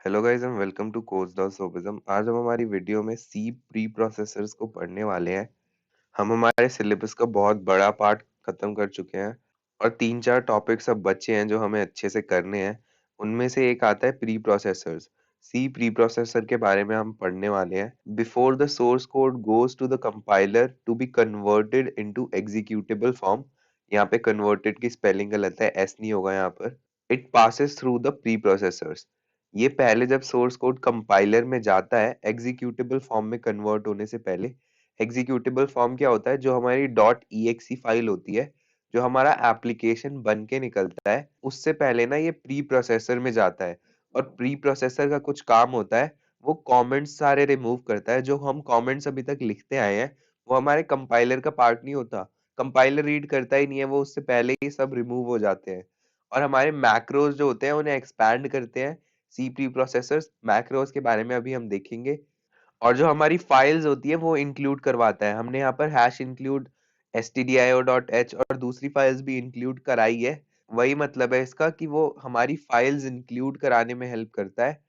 Hello guys and welcome to कोर्स.सोफिज्म। आज हम हमारी वीडियो में सी प्री प्रोसेसर्स को पढ़ने वाले हैं। हम हमारे सिलेबस का बहुत बड़ा पार्ट खत्म कर चुके हैं और 3-4 टॉपिक्स अब बचे हैं जो हमें अच्छे से करने हैं। उनमें से एक आता है preprocessors. C preprocessor के बारे में हम पढ़ने वाले हैं। Before the source code goes to the compiler to be converted into executable form. यहाँ पे कन्वर्टेड की स्पेलिंग गलत है, एस नहीं होगा यहाँ पर। It passes through the pre processors. ये पहले जब सोर्स कोड कंपाइलर में जाता है एग्जीक्यूटेबल फॉर्म में कन्वर्ट होने से पहले। एग्जीक्यूटेबल फॉर्म क्या होता है? जो हमारी .exe फाइल होती है, जो हमारा एप्लीकेशन बन के निकलता है, उससे पहले ना ये प्री प्रोसेसर में जाता है। और प्री प्रोसेसर का कुछ काम होता है, वो कमेंट्स सारे रिमूव करता है। जो हम कमेंट्स अभी तक लिखते आए हैं वो हमारे कंपाइलर का पार्ट नहीं होता। कंपाइलर रीड करता ही नहीं है, वो उससे पहले ही सब रिमूव हो जाते हैं। और हमारे मैक्रोज जो होते हैं उन्हें एक्सपैंड करते हैं। सी प्री प्रोसेसर्स मैक्रोज के बारे में अभी हम देखेंगे। और जो हमारी फाइल्स होती है वो इंक्लूड करवाता है। हमने यहाँ पर हैश इंक्लूड stdio.h और दूसरी फाइल्स भी इंक्लूड कराई है। वही मतलब है इसका कि वो हमारी फाइल्स इंक्लूड कराने में हेल्प करता है।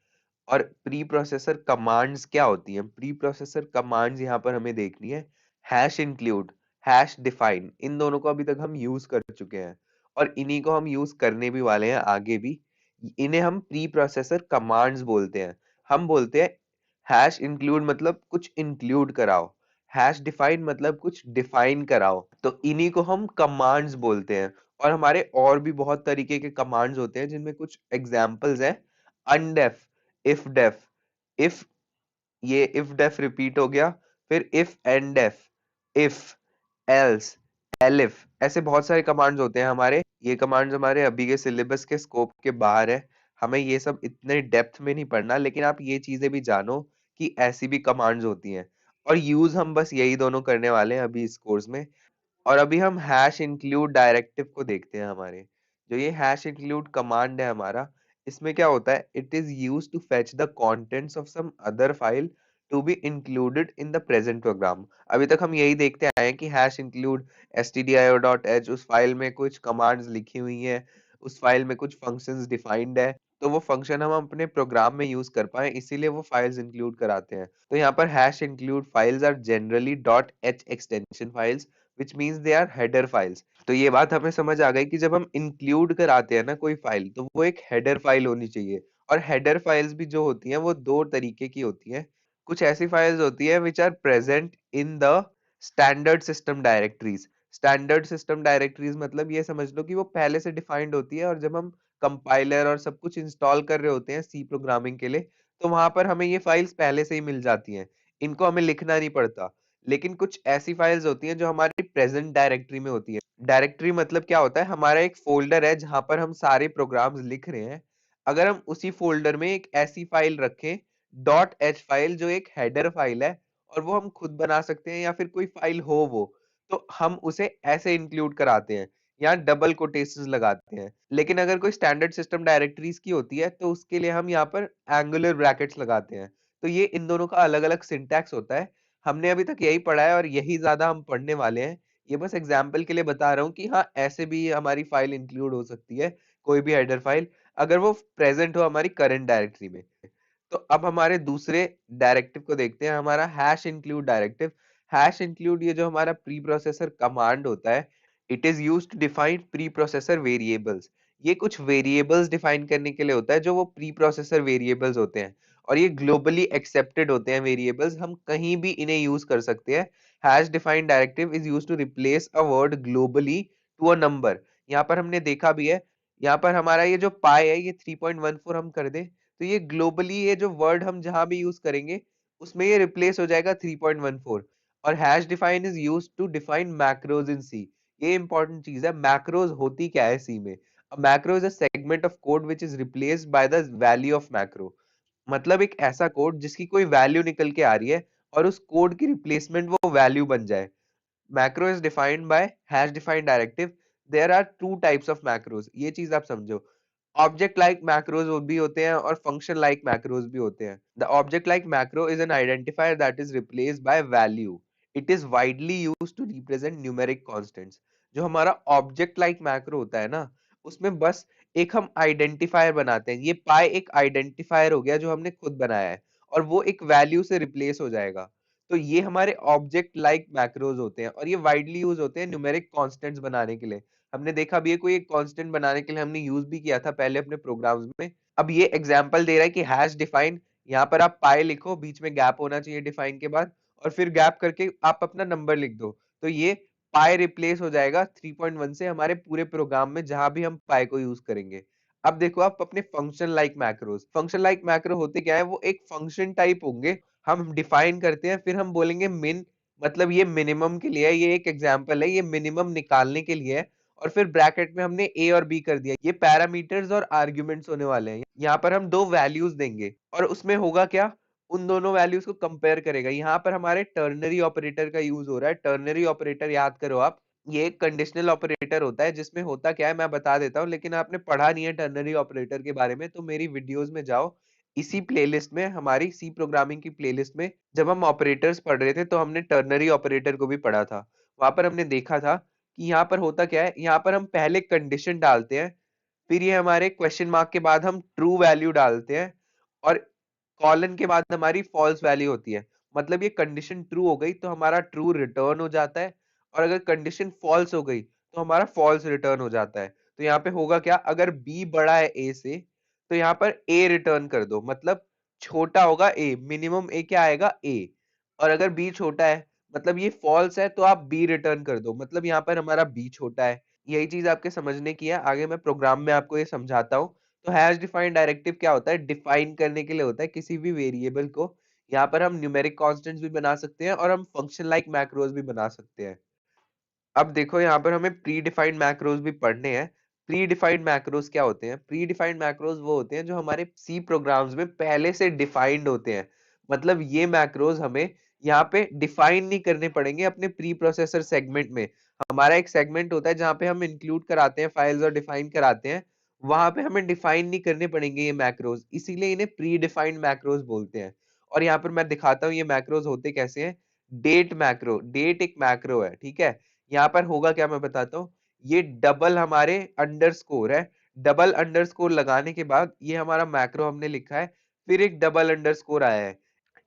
और प्री प्रोसेसर कमांड्स क्या होती हैं? प्री प्रोसेसर कमांड्स यहाँ पर हमें देखनी है। हैश इंक्लूड, हैश डिफाइन, इन दोनों को अभी तक हम यूज कर चुके हैं और इन्हीं को हम यूज करने भी वाले हैं आगे भी। इन्हें हम प्री प्रोसेसर कमांड्स बोलते हैं। हम बोलते हैं हैश इंक्लूड मतलब कुछ इंक्लूड कराओ, हैश डिफाइन मतलब कुछ डिफाइन कराओ, तो इन्हीं को हम कमांड्स बोलते हैं। और हमारे और भी बहुत तरीके के कमांड्स होते हैं जिनमें कुछ एग्जांपल्स हैं। अनडेफ, इफ डेफ, इफ, ये इफ डेफ रिपीट हो गया। फिर ifndef, if, else, elif, ऐसे बहुत सारे कमांड्स होते हैं हमारे। ये कमांड्स हमारे अभी के सिलेबस के स्कोप के बाहर है, हमें ये सब इतने डेप्थ में नहीं पढ़ना, लेकिन आप ये चीजें भी जानो कि ऐसी भी कमांड्स होती हैं। और यूज हम बस यही दोनों करने वाले हैं अभी इस कोर्स में। और अभी हम हैश इंक्लूड डायरेक्टिव को देखते हैं। हमारे जो ये हैश इंक्लूड कमांड है हमारा, इसमें क्या होता है? It is used to fetch the contents of some other file to be included in the present program. अभी तक हम यही देखते आए हैं कि हैश इंक्लूड stdio.h, उस फाइल में कुछ कमांड्स लिखी हुई हैं, उस फाइल में कुछ फंक्शंस डिफाइंड है, तो वो फंक्शन हम अपने प्रोग्राम में यूज कर पाए, इसीलिए वो फाइल्स इंक्लूड कराते हैं। तो यहाँ पर hash include files are generally .h extension files which means they are header files। तो ये बात हमें समझ आ गई कि जब हम इंक्लूड कराते हैं ना कोई फाइल, तो वो एक हेडर फाइल होनी चाहिए। और हेडर फाइल्स भी जो होती हैं वो दो तरीके की होती हैं। कुछ ऐसी फाइल्स होती है which are present in the standard system directories. Standard system directories मतलब ये समझ लो कि वो पहले से डिफाइंड होती है, और जब हम कंपाइलर और सब कुछ इंस्टॉल कर रहे होते हैं सी प्रोग्रामिंग के लिए, तो वहां पर हमें ये फाइल्स पहले से ही मिल जाती हैं। इनको हमें लिखना नहीं पड़ता। लेकिन कुछ ऐसी फाइल्स होती हैं जो हमारी प्रेजेंट डायरेक्टरी में होती है। डायरेक्टरी मतलब क्या होता है? हमारा एक फोल्डर है जहां पर हम सारे प्रोग्राम्स लिख रहे हैं। अगर हम उसी फोल्डर में एक ऐसी फाइल रखें, .h फाइल, जो एक हेडर फाइल है, और वो हम खुद बना सकते हैं या फिर कोई फाइल हो वो, तो हम उसे ऐसे इंक्लूड कराते हैं, यहाँ डबल कोटेशंस लगाते हैं। लेकिन अगर कोई स्टैंडर्ड सिस्टम डायरेक्टरीज की होती है तो उसके लिए हम यहाँ पर एंगुलर ब्रैकेट्स लगाते हैं। तो ये इन दोनों का अलग अलग सिंटैक्स होता है। हमने अभी तक यही पढ़ा है और यही ज्यादा हम पढ़ने वाले हैं। ये बस एग्जाम्पल के लिए बता रहा हूँ कि हाँ, ऐसे भी हमारी फाइल इंक्लूड हो सकती है, कोई भी हेडर फाइल, अगर वो प्रेजेंट हो हमारी करंट डायरेक्टरी में। तो अब हमारे दूसरे डायरेक्टिव को देखते हैं, हमारा hash include directive. Hash include ये जो हमारा प्री प्रोसेसर कमांड होता है, it is used to define preprocessor variables. ये कुछ वेरिएबल्स डिफाइन करने के लिए होता है, जो वो प्री प्रोसेसर वेरिएबल्स होते हैं। और ये ग्लोबली एक्सेप्टेड होते हैं वेरिएबल्स, हम कहीं भी इन्हें यूज कर सकते हैं। Hash define directive is used to replace a word globally to a number. यहाँ पर हमने देखा भी है, यहाँ पर हमारा ये जो पाई है ये 3.14 हम कर दें, तो ये ग्लोबली ये जो वर्ड हम जहां भी यूज करेंगे उसमें ये रिप्लेस हो जाएगा 3.14। और hash define is used to define macros in C. ये इंपॉर्टेंट चीज है, मैक्रोज होती क्या है सी में? Macro is a segment of code which is replaced by the value of macro. मतलब एक ऐसा कोड जिसकी कोई वैल्यू निकल के आ रही है और उस कोड की रिप्लेसमेंट वो वैल्यू बन जाए। Macro is defined by hash defined directive. There are two types of macros, ये चीज आप समझो। ऑब्जेक्ट लाइक मैक्रोज भी होते हैं और फंक्शन लाइक मैक्रोज भी होते हैं। The object like macro is an identifier that is replaced by value. It is widely used to represent numeric constants. जो हमारा ऑब्जेक्ट लाइक मैक्रो होता है ना, उसमें बस एक हम आइडेंटिफायर बनाते हैं। ये पाई एक आइडेंटिफायर हो गया जो हमने खुद बनाया है, और वो एक वैल्यू से रिप्लेस हो जाएगा। तो ये हमारे ऑब्जेक्ट लाइक मैक्रोज होते हैं, और ये वाइडली यूज होते हैं न्यूमेरिक कॉन्स्टेंट्स बनाने के लिए। हमने देखा भी है, कोई एक कांस्टेंट बनाने के लिए हमने यूज भी किया था पहले अपने प्रोग्राम्स में। अब ये एग्जांपल दे रहा है कि हैश डिफाइन, यहाँ पर आप पाई लिखो, बीच में गैप होना चाहिए डिफाइन के बाद, और फिर गैप करके आप अपना नंबर लिख दो। तो ये पाई रिप्लेस हो जाएगा 3.1 से हमारे पूरे प्रोग्राम में, जहां भी हम पाई को यूज करेंगे। अब देखो आप अपने function like macros, function like macro होते क्या है, वो एक फंक्शन टाइप होंगे। हम डिफाइन करते हैं, फिर हम बोलेंगे मिन, मतलब ये मिनिमम के लिए है, ये एक एग्जांपल है, ये मिनिमम निकालने के लिए है। और फिर ब्रैकेट में हमने ए और बी कर दिया, ये पैरामीटर्स और आर्ग्यूमेंट्स होने वाले हैं। यहाँ पर हम दो वैल्यूज देंगे, और उसमें होगा क्या, उन दोनों वैल्यूज को कंपेयर करेगा। यहाँ पर हमारे टर्नरी ऑपरेटर का यूज हो रहा है। टर्नरी ऑपरेटर याद करो आप, ये एक कंडीशनल ऑपरेटर होता है, जिसमें होता क्या है मैं बता देता हूँ, लेकिन आपने पढ़ा नहीं है टर्नरी ऑपरेटर के बारे में, तो मेरी वीडियोस में जाओ, इसी प्लेलिस्ट में, हमारी सी प्रोग्रामिंग की प्लेलिस्ट में, जब हम ऑपरेटर्स पढ़ रहे थे तो हमने टर्नरी ऑपरेटर को भी पढ़ा था। वहां पर हमने देखा था कि यहाँ पर होता क्या है, यहाँ पर हम पहले कंडीशन डालते हैं, फिर ये हमारे क्वेश्चन मार्क के बाद हम ट्रू वैल्यू डालते हैं, और कॉलन के बाद हमारी फॉल्स वैल्यू होती है। मतलब ये कंडीशन ट्रू हो गई तो हमारा ट्रू रिटर्न हो जाता है, और अगर कंडीशन फॉल्स हो गई तो हमारा फॉल्स रिटर्न हो जाता है। तो यहाँ पे होगा क्या, अगर बी बड़ा है ए से, तो यहाँ पर ए रिटर्न कर दो, मतलब छोटा होगा ए, मिनिमम ए क्या आएगा, ए। और अगर बी छोटा है, मतलब ये फॉल्स है, तो आप बी रिटर्न कर दो, मतलब यहाँ पर हमारा बी छोटा है। यही चीज आपके समझने की है, आगे मैं प्रोग्राम में आपको ये समझाता हूँ। तो हैश डिफाइंड डायरेक्टिव क्या होता है, डिफाइन करने के लिए होता है किसी भी वेरिएबल को। यहाँ पर हम न्यूमेरिक कॉन्स्टेंट्स भी बना सकते हैं, और हम फंक्शन लाइक मैक्रोज भी बना सकते हैं। अब देखो यहाँ पर हमें प्री डिफाइंड मैक्रोज भी पढ़ने हैं। प्री डिफाइंड मैक्रोज क्या होते हैं, प्री डिफाइंड मैक्रोज वो होते हैं जो हमारे सी प्रोग्राम्स में पहले से डिफाइंड होते हैं। मतलब ये मैक्रोज हमें यहाँ पे डिफाइन नहीं करने पड़ेंगे अपने प्री प्रोसेसर सेगमेंट में। हमारा एक सेगमेंट होता है जहाँ पे हम इंक्लूड कराते हैं फाइल्स और डिफाइन कराते हैं, वहां पे हमें डिफाइन नहीं करने पड़ेंगे ये मैक्रोज, इसीलिए इन्हें प्री डिफाइंड मैक्रोज बोलते हैं। और यहाँ पर मैं दिखाता हूँ ये मैक्रोज होते कैसे हैं। डेट मैक्रो, डेट एक मैक्रो है, ठीक है। यहाँ पर होगा क्या मैं बताता हूँ, ये डबल हमारे अंडरस्कोर है। डबल अंडरस्कोर लगाने के बाद ये हमारा मैक्रो हमने लिखा है, फिर एक डबल अंडरस्कोर आया है,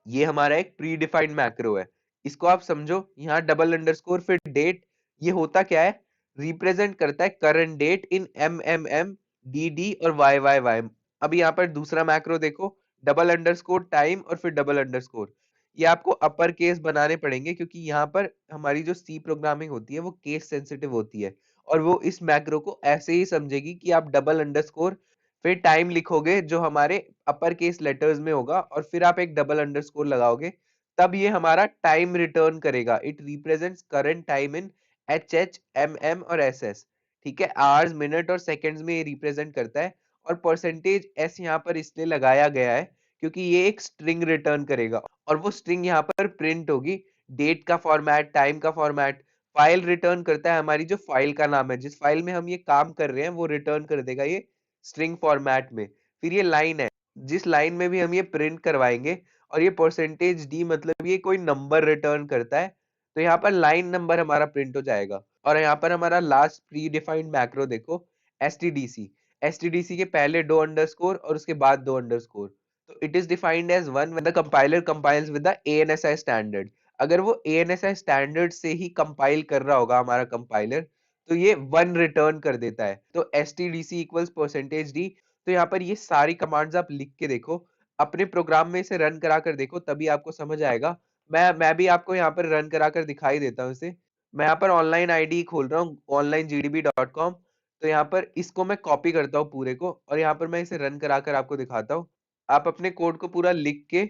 ये हमारा एक प्री डिफाइंड मैक्रो है। इसको आप समझो, यहाँ डबल अंडरस्कोर फिर डेट, ये होता क्या है, रिप्रेजेंट करता है current date in M D D और वाई वाई वाई। अब यहाँ पर दूसरा मैक्रो देखो, डबल अंडरस्कोर टाइम और फिर डबल अंडरस्कोर। ये आपको अपर केस बनाने पड़ेंगे, क्योंकि यहाँ पर हमारी जो सी प्रोग्रामिंग होती है वो केस सेंसिटिव होती है, और वो इस मैक्रो को ऐसे ही समझेगी कि आप डबल अंडरस्कोर फिर टाइम लिखोगे जो हमारे अपर केस लेटर्स में होगा, और फिर आप एक डबल अंडरस्कोर लगाओगे, तब ये हमारा टाइम रिटर्न करेगा। It represents current time in M और एस। ठीक है, आवर्स मिनट और सेकंड्स में ये रिप्रेजेंट करता है। और परसेंटेज एस यहाँ पर इसलिए लगाया गया है क्योंकि ये एक स्ट्रिंग रिटर्न करेगा, और वो स्ट्रिंग यहाँ पर प्रिंट होगी, डेट का फॉर्मेट, टाइम का फॉर्मेट। फाइल रिटर्न करता है, हमारी जो फाइल का नाम है, जिस फाइल में हम ये काम कर रहे हैं, वो रिटर्न कर देगा ये स्ट्रिंग फॉर्मेट में। फिर ये लाइन है, जिस लाइन में भी हम ये प्रिंट करवाएंगे, और ये परसेंटेज डी मतलब ये कोई नंबर रिटर्न करता है, तो यहाँ पर लाइन नंबर हमारा प्रिंट हो जाएगा। और यहाँ पर हमारा लास्ट प्री डिफाइंड मैक्रो देखो, एसटीडीसी। एसटीडीसी के पहले दो अंडरस्कोर और उसके बाद दो अंडरस्कोर। तो it is defined as one when the compiler compiles with the ANSI standard. अगर वो एएनएसआई स्टैंडर्ड से ही कंपाइल कर रहा होगा हमारा कंपाइलर, तो ये वन रिटर्न कर देता है। तो एसटीडीसी इक्वल्स परसेंटेज डी। तो यहाँ पर ये सारी कमांड्स आप लिख के देखो, अपने प्रोग्राम में इसे रन करा कर देखो, तभी आपको समझ आएगा। मैं भी आपको यहाँ पर रन करा कर दिखाई देता हूँ इसे। मैं यहाँ पर ऑनलाइन आईडी खोल रहा हूँ, onlinegdb.com। तो यहाँ पर इसको मैं कॉपी करता हूँ पूरे को, और यहाँ पर मैं इसे रन करा कर आपको दिखाता हूँ। आप अपने कोड को पूरा लिख के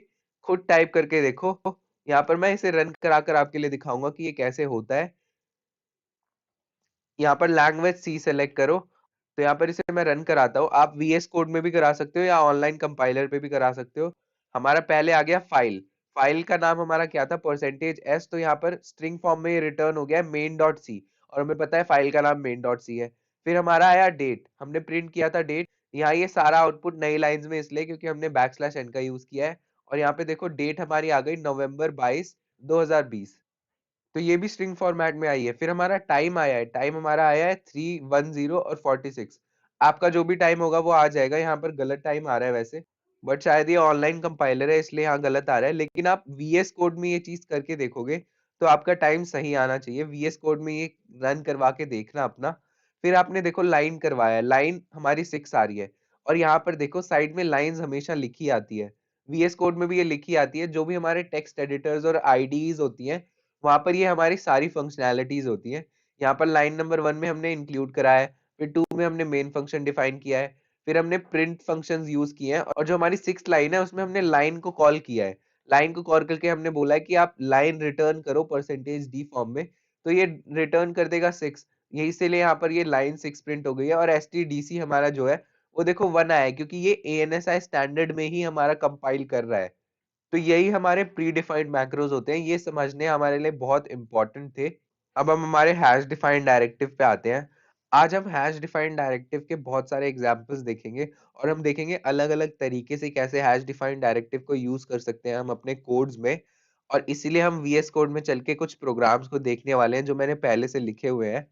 खुद टाइप करके देखो। यहाँ पर मैं इसे रन करा कर आपके लिए दिखाऊंगा कि ये कैसे होता है। यहाँ पर लैंग्वेज सी सेलेक्ट करो। तो यहाँ पर इसे मैं रन कराता हूँ, आप वीएस कोड में भी करा सकते हो या ऑनलाइन कंपाइलर पे भी करा सकते हो। हमारा पहले आ गया फाइल, फाइल का नाम हमारा क्या था, परसेंटेज एस। तो यहाँ पर स्ट्रिंग फॉर्म में ये रिटर्न हो गया मेन डॉट सी, और हमें पता है फाइल का नाम मेन डॉट सी है। फिर हमारा आया डेट, हमने प्रिंट किया था डेट। यहाँ ये सारा आउटपुट नई लाइंस में इसलिए क्योंकि हमने बैकस्लैश एन का यूज किया है। और यहाँ पे देखो डेट हमारी आ गई नवंबर 22 2020। तो ये भी स्ट्रिंग फॉर्मेट में आई है। फिर हमारा टाइम आया है, टाइम हमारा आया है 310 और 46। आपका जो भी टाइम होगा वो आ जाएगा। यहाँ पर गलत टाइम आ रहा है वैसे, बट शायद ये ऑनलाइन कंपाइलर है इसलिए यहाँ गलत आ रहा है। लेकिन आप वीएस कोड में ये चीज करके देखोगे तो आपका टाइम सही आना चाहिए। वीएस कोड में ये रन करवा के देखना अपना। फिर आपने देखो लाइन करवाया है, लाइन हमारी 6 आ रही है, और यहाँ पर देखो साइड में लाइंस हमेशा लिखी आती है। वीएस कोड में भी ये लिखी आती है। जो भी हमारे टेक्स्ट एडिटर्स और आईडीज होती हैं, वहां पर ये हमारी सारी फंक्शनैलिटीज होती हैं। यहाँ पर लाइन नंबर 1 में हमने इंक्लूड करा है, फिर 2 में हमने मेन फंक्शन डिफाइन किया है, फिर हमने प्रिंट फंक्शंस यूज किए हैं, और जो हमारी 6th लाइन है उसमें हमने लाइन को कॉल किया है। लाइन को कॉल करके हमने बोला है कि आप लाइन रिटर्न करो परसेंटेज डी फॉर्म में, तो ये रिटर्न कर देगा 6। यही इसीलिए यहाँ पर ये लाइन 6 प्रिंट हो गई है। और एसटीडीसी हमारा जो है वो देखो 1 आया है, क्योंकि ये एएनएसआई स्टैंडर्ड में ही हमारा कंपाइल कर रहा है। तो यही हमारे प्री डिफाइंड मैक्रोज होते हैं, ये समझने हमारे लिए बहुत इंपॉर्टेंट थे। अब हम हमारे हैश डिफाइंड डायरेक्टिव पे आते हैं। आज हम हैश डिफाइंड डायरेक्टिव के बहुत सारे एग्जांपल्स देखेंगे, और हम देखेंगे अलग अलग तरीके से कैसे हैश डिफाइंड डायरेक्टिव को यूज कर सकते हैं हम अपने कोड्स में। और इसीलिए हम वीएस कोड में चल के कुछ प्रोग्राम्स को देखने वाले हैं जो मैंने पहले से लिखे हुए हैं।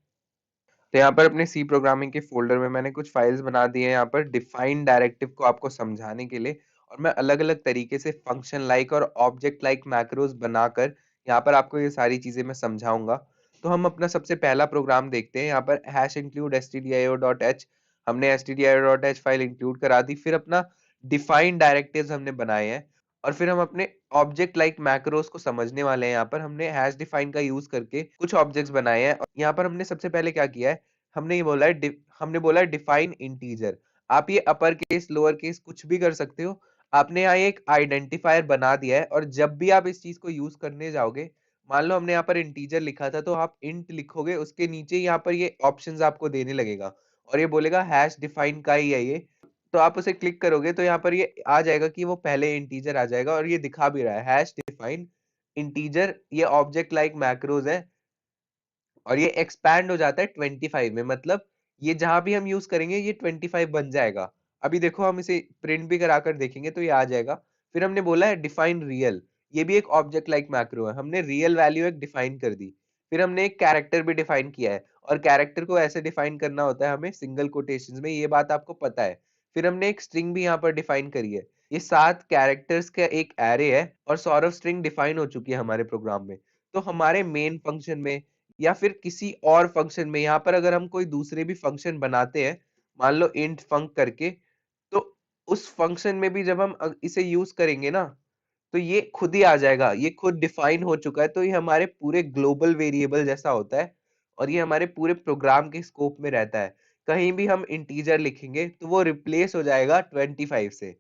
तो यहाँ पर अपने सी प्रोग्रामिंग के फोल्डर में मैंने कुछ फाइल्स बना दी हैं यहाँ पर डिफाइन डायरेक्टिव को आपको समझाने के लिए। और मैं अलग अलग तरीके से फंक्शन लाइक और ऑब्जेक्ट लाइक मैक्रोज बनाकर यहाँ पर आपको ये सारी चीजें मैं समझाऊंगा। तो हम अपना सबसे पहला प्रोग्राम देखते हैं। यहाँ पर हैश इंक्लूड stdio.h, हमने stdio.h फाइल इंक्लूड करा दी। फिर अपना डिफाइन डायरेक्टिव्स हमने बनाए हैं, और फिर हम अपने ऑब्जेक्ट लाइक मैक्रोस को समझने वाले हैं। यहाँ पर हमने हैश डिफाइन का यूज करके कुछ ऑब्जेक्ट्स बनाए हैं। यहाँ पर हमने सबसे पहले क्या किया है, हमने ये बोला है हमने बोला है डिफाइन इंटीजर। आप ये अपर केस लोअर केस कुछ भी कर सकते हो। आपने यहाँ एक आइडेंटिफायर बना दिया है, और जब भी आप इस चीज को यूज करने जाओगे, मान लो हमने यहाँ पर इंटीजर लिखा था तो आप इंट लिखोगे, उसके नीचे यहाँ पर ये ऑप्शंस आपको देने लगेगा, और ये बोलेगा हैश डिफाइन का ही है ये। तो आप उसे क्लिक करोगे तो यहाँ पर ये आ जाएगा कि वो पहले इंटीजर आ जाएगा, और ये दिखा भी रहा है हैश डिफाइन इंटीजर। ये ऑब्जेक्ट लाइक मैक्रोज है, और ये एक्सपैंड हो जाता है 25 में। मतलब ये जहां भी हम यूज करेंगे ये 25 बन जाएगा। अभी देखो हम इसे प्रिंट भी कराकर देखेंगे तो ये आ जाएगा। फिर हमने बोला है डिफाइन रियल, ये भी एक ऑब्जेक्ट लाइक मैक्रो है। हमने रियल वैल्यू एक डिफाइन कर दी। फिर हमने एक कैरेक्टर भी डिफाइन किया है, और कैरेक्टर को ऐसे डिफाइन करना होता है हमें सिंगल कोटेशंस में, ये बात आपको पता है। फिर हमने एक स्ट्रिंग भी यहाँ पर डिफाइन करी है। ये 7 कैरेक्टर्स का एक एरे है, और सौरव स्ट्रिंग डिफाइन हो चुकी है हमारे प्रोग्राम में। तो हमारे मेन फंक्शन में या फिर किसी और फंक्शन में, यहाँ पर अगर हम कोई दूसरे भी फंक्शन बनाते हैं, मान लो इंट फंक करके, तो उस फंक्शन में भी जब हम इसे यूज करेंगे ना, तो ये खुद ही आ जाएगा। ये खुद डिफाइन हो चुका है, तो ये हमारे पूरे ग्लोबल वेरिएबल जैसा होता है, और ये हमारे पूरे प्रोग्राम के स्कोप में रहता है। कहीं भी हम इंटीजर लिखेंगे तो वो रिप्लेस हो जाएगा 25 से।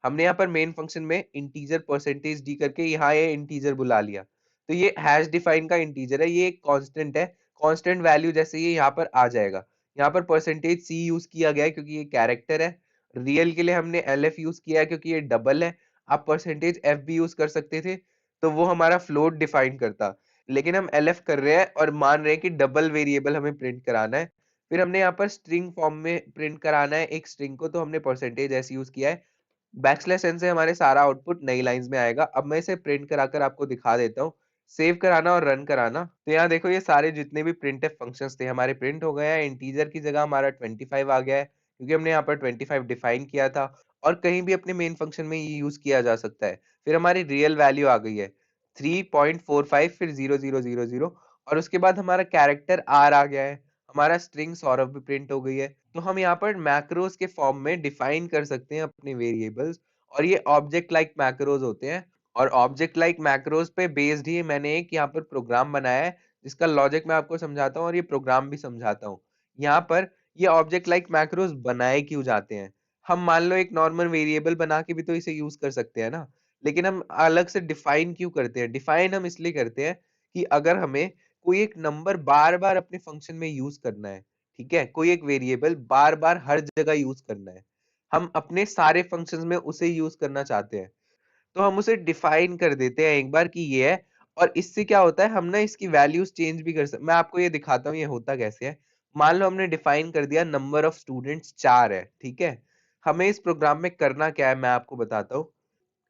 हमने यहाँ पर मेन फंक्शन में इंटीजर परसेंटेज डी करके यहाँ ये इंटीजर बुला लिया, तो ये हैश डिफाइन का इंटीजर है, ये एक कांस्टेंट है। कांस्टेंट वैल्यू जैसे ये यहाँ पर आ जाएगा। यहाँ पर परसेंटेज सी यूज किया गया है क्योंकि ये कैरेक्टर है। रियल के लिए हमने एलएफ यूज किया है क्योंकि ये डबल है। आप परसेंटेज एफ भी यूज कर सकते थे, तो वो हमारा फ्लोट डिफाइन करता। लेकिन हम एलएफ कर रहे हैं और मान रहे हैं कि डबल वेरिएबल हमें प्रिंट कराना है। फिर हमने यहाँ पर स्ट्रिंग फॉर्म में प्रिंट कराना है एक स्ट्रिंग को, तो हमने परसेंटेज एस यूज किया है। बैकस्लैश एन से हमारे सारा आउटपुट नई लाइंस में आएगा। अब मैं इसे प्रिंट कराकर आपको दिखा देता हूँ। सेव कराना और रन कराना, तो यहाँ देखो ये सारे जितने भी प्रिंटफ फंक्शंस थे हमारे प्रिंट हो गए हैं। इंटीजर की जगह हमारा 25 आ गया है क्योंकि हमने यहाँ पर 25 डिफाइन किया था, और कहीं भी अपने मेन फंक्शन में ये यूज किया जा सकता है। फिर हमारी रियल वैल्यू आ गई है 3.45, फिर 0000, और उसके बाद हमारा कैरेक्टर आर आ गया है। हमारा स्ट्रिंग सौरभ भी प्रिंट हो गई है। तो हम यहाँ पर मैक्रोज के फॉर्म में डिफाइन कर सकते हैं अपने वेरिएबल्स, और ये ऑब्जेक्ट लाइक मैक्रोज होते हैं। और ऑब्जेक्ट लाइक मैक्रोज पे बेस्ड ही मैंने एक यहाँ पर प्रोग्राम बनाया है, जिसका लॉजिक मैं आपको समझाता हूँ और ये प्रोग्राम भी समझाता हूँ। यहाँ पर ये ऑब्जेक्ट लाइक मैक्रोज बनाए क्यों जाते हैं। हम मान लो एक नॉर्मल वेरिएबल बना के भी तो इसे यूज कर सकते हैं ना, लेकिन हम अलग से डिफाइन क्यों करते हैं। डिफाइन हम इसलिए करते हैं कि अगर हमें कोई एक नंबर बार बार अपने फंक्शन में यूज करना है, ठीक है, कोई एक वेरिएबल बार बार हर जगह यूज करना है, हम अपने सारे फंक्शंस में उसे यूज करना चाहते हैं, तो हम उसे डिफाइन कर देते हैं एक बार कि ये है। और इससे क्या होता है, हम ना इसकी वैल्यूज चेंज भी कर सकते। मैं आपको ये दिखाता हूँ ये होता कैसे है। मान लो हमने डिफाइन कर दिया नंबर ऑफ स्टूडेंट्स 4 है, ठीक है। हमें इस प्रोग्राम में करना क्या है मैं आपको बताता हूँ।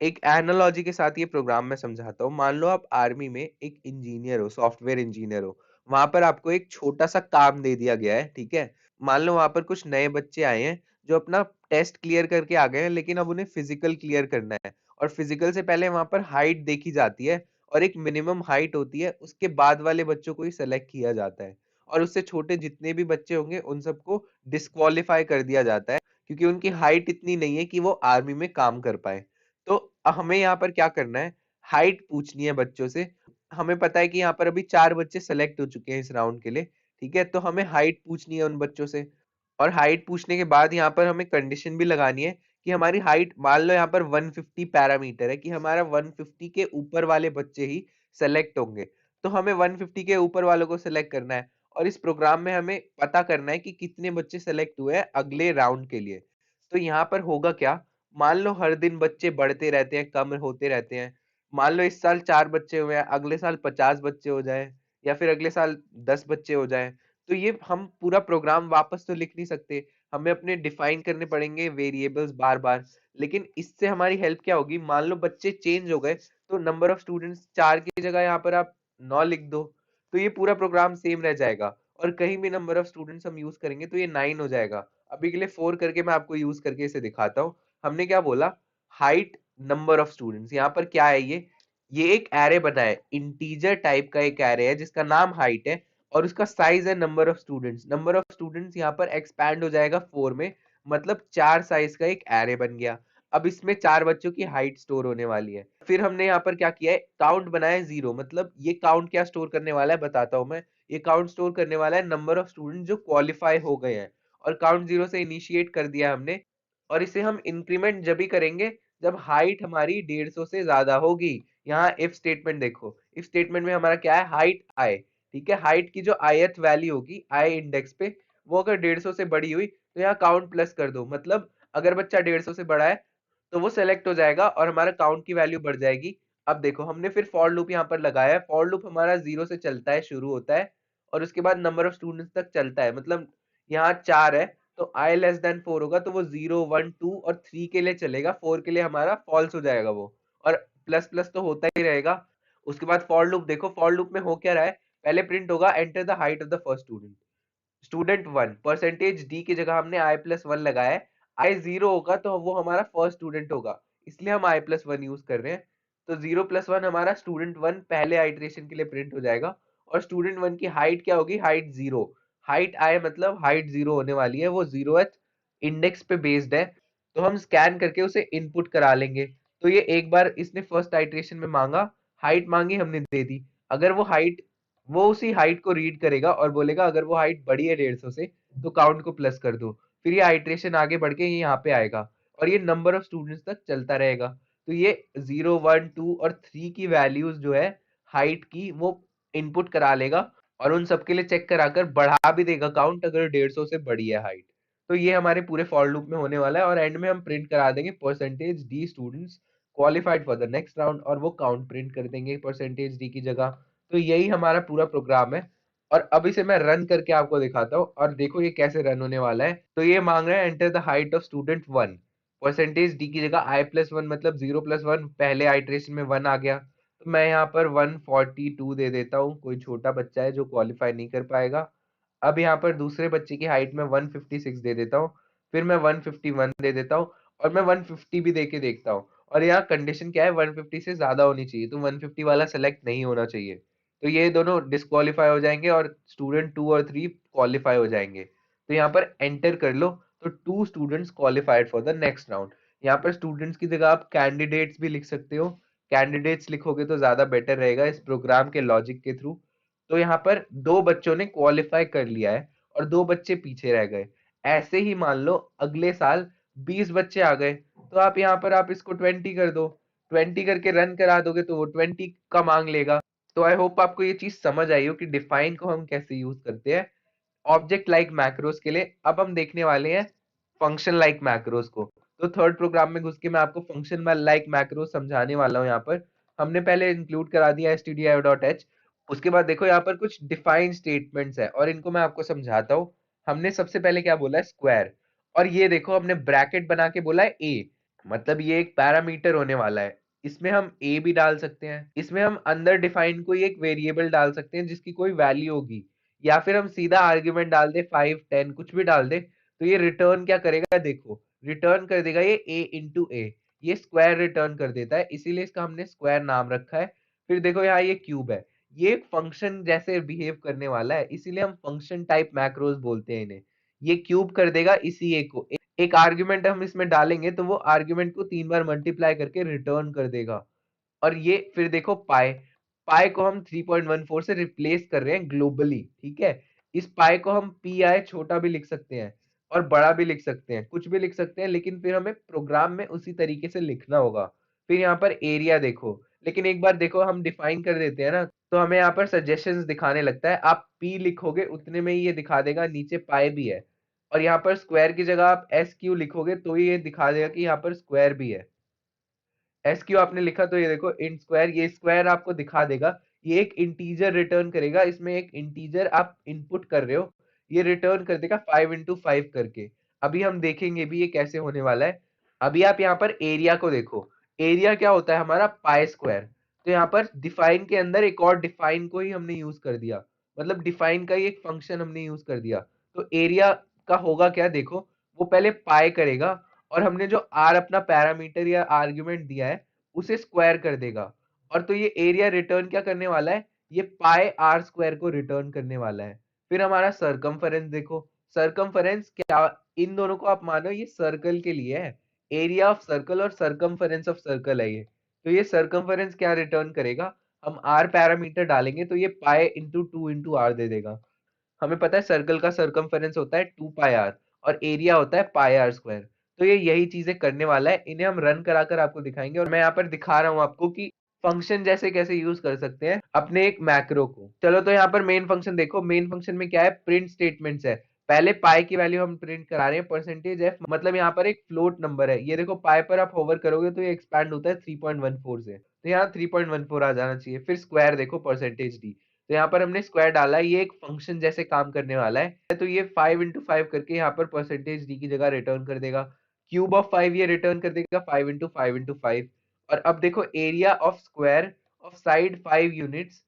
एक एनालॉजी के साथ ये प्रोग्राम मैं समझाता हूँ। मान लो आप आर्मी में एक इंजीनियर हो, सॉफ्टवेयर इंजीनियर हो। वहां पर आपको एक छोटा सा काम दे दिया गया है, ठीक है। मान लो वहां पर कुछ नए बच्चे आए हैं जो अपना टेस्ट क्लियर करके आ गए हैं, लेकिन अब उन्हें फिजिकल क्लियर करना है, और फिजिकल से पहले वहां पर हाइट देखी जाती है, और एक मिनिमम हाइट होती है, उसके बाद वाले बच्चों को ही सेलेक्ट किया जाता है, और उससे छोटे जितने भी बच्चे होंगे उन सबको डिस्क्वालीफाई कर दिया जाता है, क्योंकि उनकी हाइट इतनी नहीं है कि वो आर्मी में काम कर पाए। तो हमें यहाँ पर क्या करना है, हाइट पूछनी है बच्चों से। हमें पता है कि यहाँ पर अभी 4 बच्चे सेलेक्ट हो चुके हैं इस राउंड के लिए, ठीक है, तो हमें हाइट पूछनी है उन बच्चों से, और हाइट पूछने के बाद यहाँ पर हमें कंडीशन भी लगानी है कि हमारी हाइट, मान लो यहाँ पर 150 पैरामीटर है, कि हमारा 150 के ऊपर वाले बच्चे ही सेलेक्ट होंगे, तो हमें 150 के ऊपर वालों को सेलेक्ट करना है, और इस प्रोग्राम में हमें पता करना है कि कितने बच्चे सेलेक्ट हुए हैं अगले राउंड के लिए। तो यहाँ पर होगा क्या, मान लो हर दिन बच्चे बढ़ते रहते हैं, कम होते रहते हैं, मान लो इस साल 4 बच्चे हुए हैं, अगले साल 50 बच्चे हो जाए, या फिर अगले साल 10 बच्चे हो जाए, तो ये हम पूरा प्रोग्राम वापस तो लिख नहीं सकते, हमें अपने डिफाइन करने पड़ेंगे वेरिएबल्स बार बार। लेकिन इससे हमारी हेल्प क्या होगी, मान लो बच्चे चेंज हो गए, तो नंबर ऑफ स्टूडेंट्स 4 की जगह यहाँ पर आप 9 लिख दो, तो ये पूरा प्रोग्राम सेम रह जाएगा, और कहीं भी नंबर ऑफ स्टूडेंट्स हम यूज करेंगे तो ये 9 हो जाएगा। अभी के लिए 4 करके मैं आपको यूज करके इसे दिखाता हूँ। हमने क्या बोला, हाइट नंबर ऑफ स्टूडेंट्स, यहाँ पर क्या है, ये एक एरे बना है, इंटीजर टाइप का एक एरे है जिसका नाम हाइट है, और उसका साइज है number of students. Number of students यहाँ पर एक्सपैंड हो जाएगा 4 में, मतलब 4 साइज का एक एरे बन गया। अब इसमें 4 बच्चों की हाइट स्टोर होने वाली है। फिर हमने यहाँ पर क्या किया है, काउंट बनाया है 0, मतलब ये काउंट क्या स्टोर करने वाला है बताता हूँ मैं। ये काउंट स्टोर करने वाला है नंबर ऑफ स्टूडेंट जो क्वालिफाई हो गए हैं, और काउंट 0 से इनिशिएट कर दिया हमने, और इसे हम इंक्रीमेंट जब भी करेंगे जब हाइट हमारी 150 से ज्यादा होगी। यहाँ इफ स्टेटमेंट देखो, इफ स्टेटमेंट में हमारा क्या है, हाइट आई, ठीक है, हाइट की जो ith वैल्यू होगी आई इंडेक्स पे, वो अगर 150 से बड़ी हुई तो यहाँ काउंट प्लस कर दो, मतलब अगर बच्चा 150 से बड़ा है तो वो सेलेक्ट हो जाएगा और हमारा काउंट की वैल्यू बढ़ जाएगी। अब देखो हमने फिर फॉर लूप यहाँ पर लगाया है, फॉर लूप हमारा 0 से चलता है, शुरू होता है, और उसके बाद नंबर ऑफ स्टूडेंट्स तक चलता है, मतलब यहाँ 4 है तो i लेस देन 4 होगा, तो वो 0 1 2 और 3 के लिए चलेगा, 4 के लिए हमारा फॉल्स हो जाएगा वो, और प्लस प्लस तो होता ही रहेगा। उसके बाद फॉर लूप देखो, फॉर लूप में हो क्या रहा है, पहले प्रिंट होगा enter the height of the first student, student 1, percentage D की जगह हमने आई प्लस 1 लगाया है, आई 0 होगा तो वो हमारा फर्स्ट स्टूडेंट होगा, इसलिए हम आई प्लस 1 यूज कर रहे हैं। तो 0 प्लस 1 हमारा स्टूडेंट 1 पहले आइट्रेशन के लिए प्रिंट हो जाएगा, और स्टूडेंट 1 की हाइट क्या होगी, हाइट 0, हाइट आई मतलब हाइट 0 होने वाली है, वो 0th इंडेक्स पे बेस्ड है, तो हम स्कैन करके उसे इनपुट करा लेंगे। तो ये एक बार इसने फर्स्ट आइट्रेशन में मांगा, हाइट मांगी, हमने दे दी, अगर वो हाइट, वो उसी हाइट को रीड करेगा और बोलेगा अगर वो हाइट बड़ी है 150 से तो काउंट को प्लस कर दो, फिर ये आइट्रेशन आगे बढ़ के ये यहाँ पे आएगा, और ये नंबर ऑफ स्टूडेंट्स तक चलता रहेगा। तो ये 0 1 2 और 3 की वैल्यूज जो है हाइट की वो इनपुट करा लेगा, और उन सबके लिए चेक कराकर बढ़ा भी देगा काउंट अगर 150 से बड़ी है हाइट। तो ये हमारे पूरे फॉर लूप में होने वाला है, और एंड में हम प्रिंट करा देंगे percentage D students qualified for the next round, और वो काउंट प्रिंट कर देंगे परसेंटेज डी की जगह। तो यही हमारा पूरा प्रोग्राम है, और अब इसे मैं रन करके आपको दिखाता हूँ, और देखो ये कैसे रन होने वाला है। तो ये मांग रहा है enter the height of student 1, percentage D की जगह आई प्लस 1, मतलब 0 प्लस 1, पहले आइट्रेशन में 1 आ गया, तो मैं यहाँ पर 142 दे देता हूँ, कोई छोटा बच्चा है जो क्वालिफाई नहीं कर पाएगा। अब यहाँ पर दूसरे बच्चे की हाइट में 156 दे देता हूँ, फिर मैं 151 दे देता हूँ, और मैं 150 भी दे के देखता हूँ, और यहाँ कंडीशन क्या है, 150 से ज्यादा होनी चाहिए, तो 150 वाला सेलेक्ट नहीं होना चाहिए, तो ये दोनों डिस्क्वालीफाई हो जाएंगे और स्टूडेंट 2 और 3 क्वालिफाई हो जाएंगे। तो यहाँ पर एंटर कर लो, तो 2 students qualified for the next round. यहाँ पर स्टूडेंट्स की जगह आप कैंडिडेट्स भी लिख सकते हो, कैंडिडेट्स लिखोगे तो ज्यादा बेटर रहेगा इस प्रोग्राम के लॉजिक के थ्रू। तो यहाँ पर 2 बच्चों ने क्वालिफाई कर लिया है और 2 बच्चे पीछे रह गए। ऐसे ही मान लो अगले साल 20 बच्चे आ गए, तो आप यहाँ पर आप इसको 20 कर दो, 20 करके रन करा दोगे तो वो 20 का मांग लेगा। तो आई होप आपको ये चीज समझ आई हो कि डिफाइन को हम कैसे यूज करते हैं ऑब्जेक्ट लाइक मैक्रोस के लिए। अब हम देखने वाले हैं फंक्शन लाइक मैक्रोस को। तो थर्ड प्रोग्राम में घुस के मैं आपको फंक्शन लाइक मैक्रोस समझाने वाला हूँ। यहाँ पर हमने पहले इंक्लूड करा दिया stdio.h, उसके बाद देखो यहाँ पर कुछ डिफाइंड स्टेटमेंट्स है और इनको मैं आपको समझाता हूँ। हमने सबसे पहले क्या बोला है, स्क्वायर, और ये देखो हमने ब्रैकेट बना के बोला है a, मतलब ये एक पैरामीटर होने वाला है, इसमें हम a भी डाल सकते हैं, इसमें हम अंदर डिफाइन कोई एक वेरिएबल डाल सकते हैं जिसकी कोई वैल्यू होगी, या फिर हम सीधा आर्ग्यूमेंट डाल दे 5 10 कुछ भी डाल दे, तो ये रिटर्न क्या करेगा, देखो रिटर्न कर देगा ये a इंटू ए, ये स्क्वायर रिटर्न कर देता है, इसीलिए इसका हमने स्क्वायर नाम रखा है। फिर देखो यहाँ ये क्यूब है, ये एक फंक्शन जैसे बिहेव करने वाला है, इसीलिए हम फंक्शन टाइप मैक्रोज बोलते हैं इन्हें। ये क्यूब कर देगा इसी ए को, एक आर्ग्यूमेंट हम इसमें डालेंगे तो वो आर्ग्यूमेंट को 3 बार मल्टीप्लाई करके रिटर्न कर देगा। और ये फिर देखो पाई, पाई को हम 3.14 से रिप्लेस कर रहे हैं ग्लोबली, ठीक है। इस पाई को हम पी आई छोटा भी लिख सकते हैं और बड़ा भी लिख सकते हैं, कुछ भी लिख सकते हैं, लेकिन फिर हमें प्रोग्राम में उसी तरीके से लिखना होगा। फिर यहाँ पर एरिया देखो, लेकिन एक बार देखो हम डिफाइन कर देते हैं ना, तो हमें यहाँ पर सजेशंस दिखाने लगता है, आप पी लिखोगे उतने में ही ये दिखा देगा नीचे पाई भी है। और यहाँ पर स्क्वायर की जगह आप एस क्यू लिखोगे तो ये दिखा देगा कि यहाँ पर स्क्वायर भी है। एस क्यू आपने लिखा तो ये देखो इंट स्क्वायर, ये स्क्वायर आपको दिखा देगा, ये एक इंटीजर रिटर्न करेगा, इसमें एक इंटीजर आप इनपुट कर रहे हो, ये रिटर्न कर देगा 5 into 5 करके। अभी हम देखेंगे भी ये कैसे होने वाला है। अभी आप यहाँ पर एरिया को देखो, एरिया क्या होता है हमारा पाई स्क्वायर, तो यहाँ पर डिफाइन के अंदर एक और डिफाइन को ही हमने यूज कर दिया, मतलब डिफाइन का ही एक फंक्शन हमने यूज कर दिया। तो एरिया का होगा क्या देखो, वो पहले पाई करेगा और हमने जो आर अपना पैरामीटर या आर्ग्यूमेंट दिया है उसे स्क्वायर कर देगा, और तो ये एरिया रिटर्न क्या करने वाला है, ये पाई आर स्क्वायर को रिटर्न करने वाला है। फिर हमारा सरकमफेरेंस देखो, सरकमफेरेंस क्या, इन दोनों को आप मानो ये सर्कल के लिए है, एरिया ऑफ सर्कल और सरकमफेरेंस ऑफ सर्कल है ये। तो ये सरकमफेरेंस क्या रिटर्न करेगा, हम आर पैरामीटर डालेंगे तो ये पाई इंटू 2 इंटू आर दे देगा। हमें पता है सर्कल का सरकमफेरेंस होता है 2 पाई आर और एरिया होता है पाई आर स्क्वायर। तो ये यही चीजें करने वाला है, इन्हें हम रन कराकर आपको दिखाएंगे, और मैं यहाँ पर दिखा रहा हूँ आपको कि फंक्शन जैसे कैसे यूज कर सकते हैं अपने एक मैक्रो को। चलो तो यहाँ पर मेन फंक्शन देखो, मेन फंक्शन में क्या है, प्रिंट स्टेटमेंट्स है। पहले पाई की वैल्यू हम प्रिंट करा रहे हैं परसेंटेज एफ, मतलब यहाँ पर एक फ्लोट नंबर है, ये देखो पाई पर आप होवर करोगे तो ये एक्सपैंड होता है 3.14 से, तो यहाँ 3.14 आ जाना चाहिए। फिर स्क्वायर देखो परसेंटेज डी, तो यहाँ पर हमने स्क्वायर डाला है, ये एक फंक्शन जैसे काम करने वाला है, तो ये 5 into 5 करके यहाँ पर परसेंटेज डी की जगह रिटर्न कर देगा। क्यूब ऑफ 5 ये रिटर्न कर देगा 5 into 5 into 5। और अब देखो area of square of side 5 units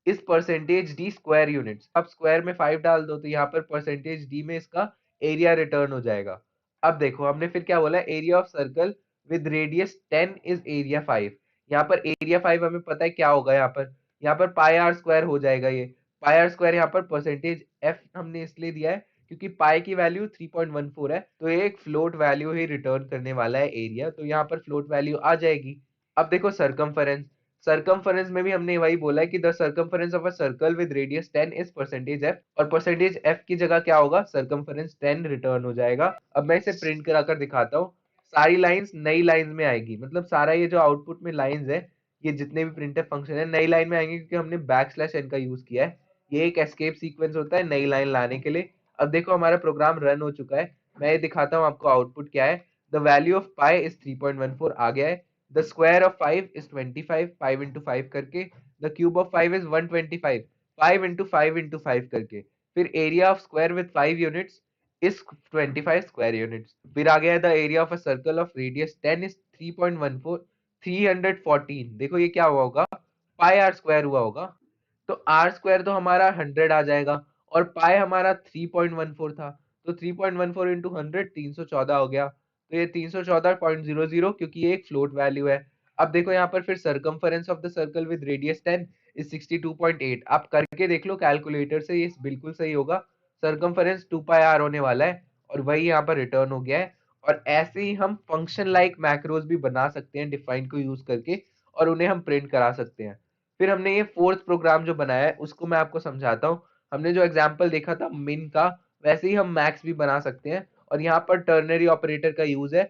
इस परसेंटेज डी स्क्वायर यूनिट्स, अब स्क्वायर में 5 डाल दो तो यहाँ पर परसेंटेज डी में इसका एरिया रिटर्न हो जाएगा। अब देखो हमने फिर क्या बोला, area of circle with radius 10 is area 5। यहाँ पर एरिया 5 हमें पता है क्या होगा, यहाँ पर पाई आर स्क्वायर हो जाएगा। ये पाई आर स्क्वायर यहाँ पर परसेंटेज एफ हमने इसलिए दिया है क्योंकि पाई की वैल्यू 3.14 है, तो ये एक फ्लोट वैल्यू ही रिटर्न करने वाला है एरिया, तो यहाँ पर फ्लोट वैल्यू आ जाएगी। अब देखो सरकमफेरेंस, सरकमफेरेंस में भी हमने वही बोला है कि the circumference of a circle with radius 10 is percentage F, और परसेंटेज एफ की जगह क्या होगा, सरकमफेरेंस 10 रिटर्न हो जाएगा। अब मैं इसे प्रिंट कराकर दिखाता हूँ, सारी लाइंस नई लाइंस में आएगी, मतलब सारा ये जो आउटपुट में लाइंस है, ये जितने भी प्रिंटफ फंक्शन है नई लाइन में आएंगे क्योंकि हमने बैकस्लैश n का यूज किया है। ये एक एस्केप सीक्वेंस होता है नई लाइन लाने के लिए। अब देखो हमारा प्रोग्राम रन हो चुका है, मैं ये दिखाता हूँ आपको आउटपुट क्या है। The value of pi is 3.14 आ गया है, the square of 5 is 25 5 into 5 करके, the cube of 5 is 125 5 into 5 into 5 करके, फिर area of square with 5 units is 25 square units. फिर आ गया है the area of a circle of radius 10 is 3.14 314, देखो ये क्या हुआ होगा, पाई आर स्क्वायर हुआ होगा, तो आर स्क्वायर तो हमारा 100 आ जाएगा, और पाई हमारा 3.14 था, तो 3.14 इंटू 100 314 हो गया, तो ये 314.00 क्योंकि ये एक फ्लोट वैल्यू है। अब देखो यहाँ पर फिर circumference of the circle with radius 10 is 62.8, आप करके देख लो कैलकुलेटर से, ये बिल्कुल सही होगा, सरकमफेरेंस 2 पाई आर होने वाला है, और वही यहाँ पर रिटर्न हो गया है। और ऐसे ही हम फंक्शन लाइक मैक्रोज भी बना सकते हैं डिफाइन को यूज करके, और उन्हें हम प्रिंट करा सकते हैं। फिर हमने ये फोर्थ प्रोग्राम जो बनाया है उसको मैं आपको समझाता हूँ। हमने जो एग्जांपल देखा था मिन का, वैसे ही हम मैक्स भी बना सकते हैं, और यहाँ पर टर्नरी ऑपरेटर का यूज है,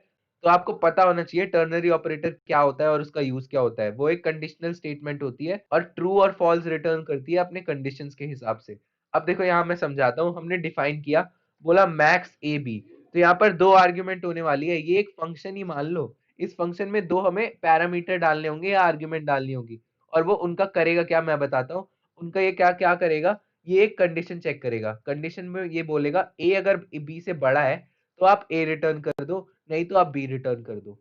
तो आपको पता होना चाहिए टर्नरी ऑपरेटर क्या होता है और उसका यूज क्या होता है। वो एक कंडीशनल स्टेटमेंट होती है और ट्रू और फॉल्स रिटर्न करती है अपने कंडीशंस के हिसाब से। अब देखो यहाँ मैं समझाता हूँ, हमने डिफाइन किया, बोला मैक्स ए बी, तो यहाँ पर दो आर्ग्यूमेंट होने वाली है, ये एक फंक्शन ही मान लो, इस फंक्शन में दो हमें पैरामीटर डालने होंगे या आर्ग्यूमेंट डालनी होगी, और वो उनका करेगा क्या मैं बताता हूँ। उनका ये क्या क्या करेगा, ये एक कंडीशन चेक करेगा, कंडीशन में ये बोलेगा ए अगर बी से बड़ा है तो आप ए रिटर्न कर दो, नहीं तो आप बी रिटर्न कर दो।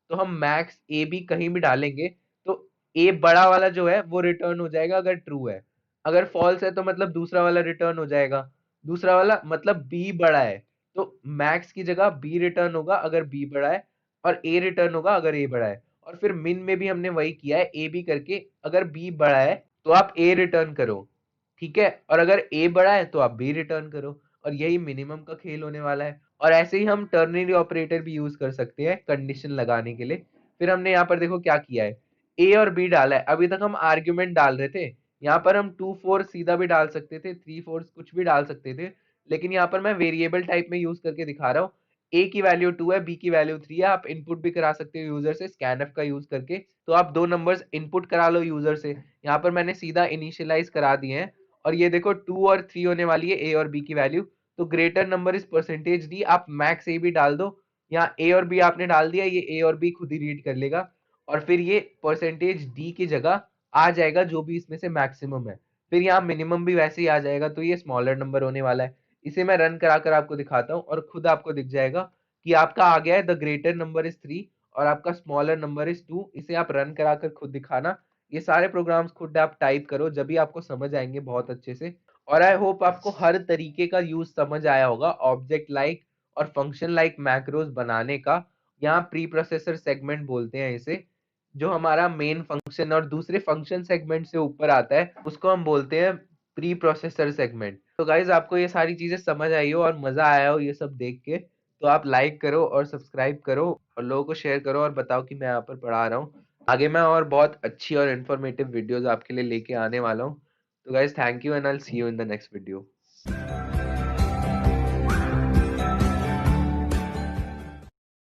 तो हम मैक्स ए बी कहीं भी डालेंगे तो ए बड़ा वाला जो है वो रिटर्न हो जाएगा अगर ट्रू है। अगर फॉल्स है तो मतलब दूसरा वाला रिटर्न हो जाएगा, दूसरा वाला मतलब बी बड़ा है, तो मैक्स की जगह बी रिटर्न होगा अगर बी बड़ा है, और ए रिटर्न होगा अगर ए बड़ा है। और फिर मिन में भी हमने वही किया है, ए बी करके, अगर बी बड़ा है तो आप ए रिटर्न करो, ठीक है, और अगर ए बड़ा है तो आप बी रिटर्न करो, और यही मिनिमम का खेल होने वाला है। और ऐसे ही हम टर्नरी ऑपरेटर भी यूज कर सकते हैं कंडीशन लगाने के लिए। फिर हमने यहाँ पर देखो क्या किया है, ए और बी डाला है, अभी तक हम आर्ग्यूमेंट डाल रहे थे, यहाँ पर हम 2 4 सीधा भी डाल सकते थे, 3 4 कुछ भी डाल सकते थे, लेकिन यहाँ पर मैं वेरिएबल टाइप में यूज करके दिखा रहा हूँ। ए की वैल्यू 2 है, बी की वैल्यू 3 है, आप इनपुट भी करा सकते हो यूजर से स्कैनफ का यूज करके, तो आप दो नंबर्स इनपुट करा लो यूजर से। यहाँ पर मैंने सीधा इनिशियलाइज करा दिए हैं, और ये देखो 2 और 3 होने वाली है ए और बी की वैल्यू, तो greater number is percentage D, आप मैक्स ए भी डाल दो, यहाँ ए और बी आपने डाल दिया, ये ए और बी खुद ही रीड कर लेगा, और फिर ये परसेंटेज डी की जगह आ जाएगा जो भी इसमें से मैक्सिमम है, फिर यहाँ मिनिमम भी वैसे ही आ जाएगा, तो ये स्मॉलर नंबर होने वाला है। इसे मैं रन करा कर आपको दिखाता हूँ, और खुद आपको दिख जाएगा कि आपका आ गया है द ग्रेटर नंबर इज 3 और आपका स्मॉलर नंबर इज 2। इसे आप रन करा कर खुद दिखाना, ये सारे प्रोग्राम्स खुद आप टाइप करो, जब भी आपको समझ आएंगे बहुत अच्छे से। और आई होप आपको हर तरीके का यूज समझ आया होगा ऑब्जेक्ट लाइक और फंक्शन लाइक मैक्रोज बनाने का। यहाँ प्री प्रोसेसर सेगमेंट बोलते हैं इसे, जो हमारा मेन फंक्शन और दूसरे फंक्शन सेगमेंट से ऊपर आता है उसको हम बोलते हैं प्री प्रोसेसर सेगमेंट। तो गाइज आपको ये सारी चीजें समझ आई हो और मजा आया हो ये सब देख के, तो आप लाइक करो और सब्सक्राइब करो और लोगों को शेयर करो और बताओ कि मैं यहाँ पर पढ़ा रहा हूँ। आगे मैं और बहुत अच्छी और इन्फॉर्मेटिव वीडियोस आपके लिए लेके आने वाला हूँ। तो guys thank you and I will see you in the next video.